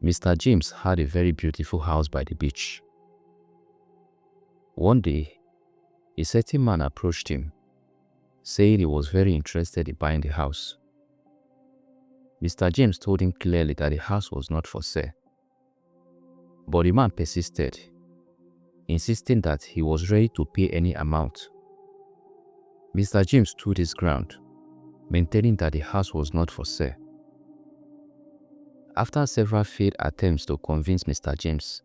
Mr. James had a very beautiful house by the beach. One day, a certain man approached him, saying he was very interested in buying the house. Mr. James told him clearly that the house was not for sale. But the man persisted, insisting that he was ready to pay any amount. Mr. James stood his ground, maintaining that the house was not for sale. After several failed attempts to convince Mr. James,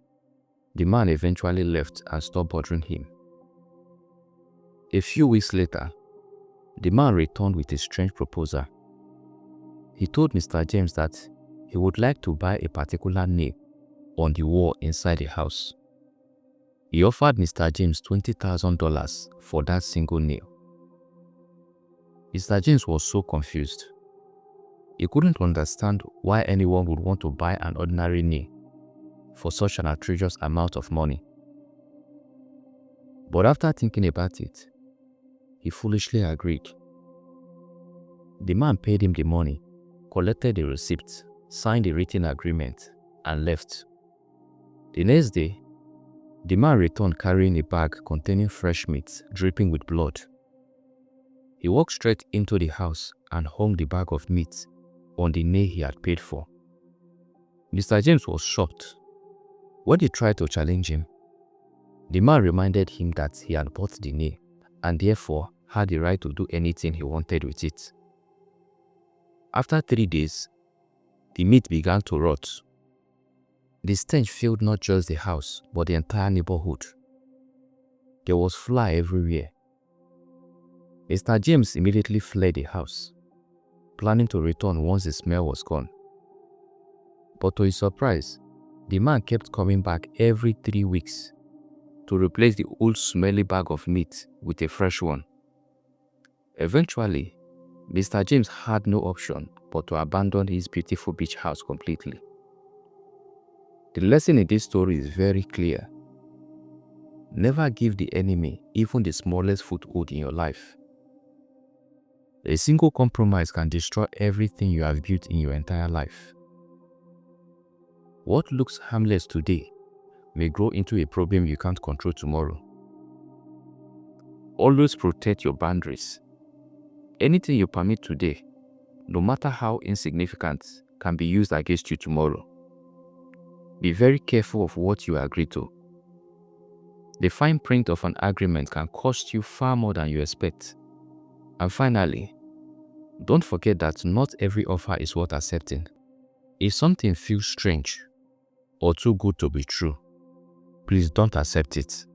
the man eventually left and stopped bothering him. A few weeks later, the man returned with a strange proposal. He told Mr. James that he would like to buy a particular nail on the wall inside the house. He offered Mr. James $20,000 for that single nail. Mr. James was so confused. He couldn't understand why anyone would want to buy an ordinary nail for such an outrageous amount of money. But after thinking about it, he foolishly agreed. The man paid him the money, collected the receipt, signed the written agreement, and left. The next day, the man returned carrying a bag containing fresh meat dripping with blood. He walked straight into the house and hung the bag of meat on the nail he had paid for. Mr. James was shocked. When he tried to challenge him, the man reminded him that he had bought the nail and therefore had the right to do anything he wanted with it. After 3 days, the meat began to rot. The stench filled not just the house, but the entire neighborhood. There was fly everywhere. Mr. James immediately fled the house, planning to return once the smell was gone. But to his surprise, the man kept coming back every 3 weeks to replace the old smelly bag of meat with a fresh one. Eventually, Mr. James had no option but to abandon his beautiful beach house completely. The lesson in this story is very clear. Never give the enemy even the smallest foothold in your life. A single compromise can destroy everything you have built in your entire life. What looks harmless today may grow into a problem you can't control tomorrow. Always protect your boundaries. Anything you permit today, no matter how insignificant, can be used against you tomorrow. Be very careful of what you agree to. The fine print of an agreement can cost you far more than you expect. And finally, don't forget that not every offer is worth accepting. If something feels strange or too good to be true, please don't accept it.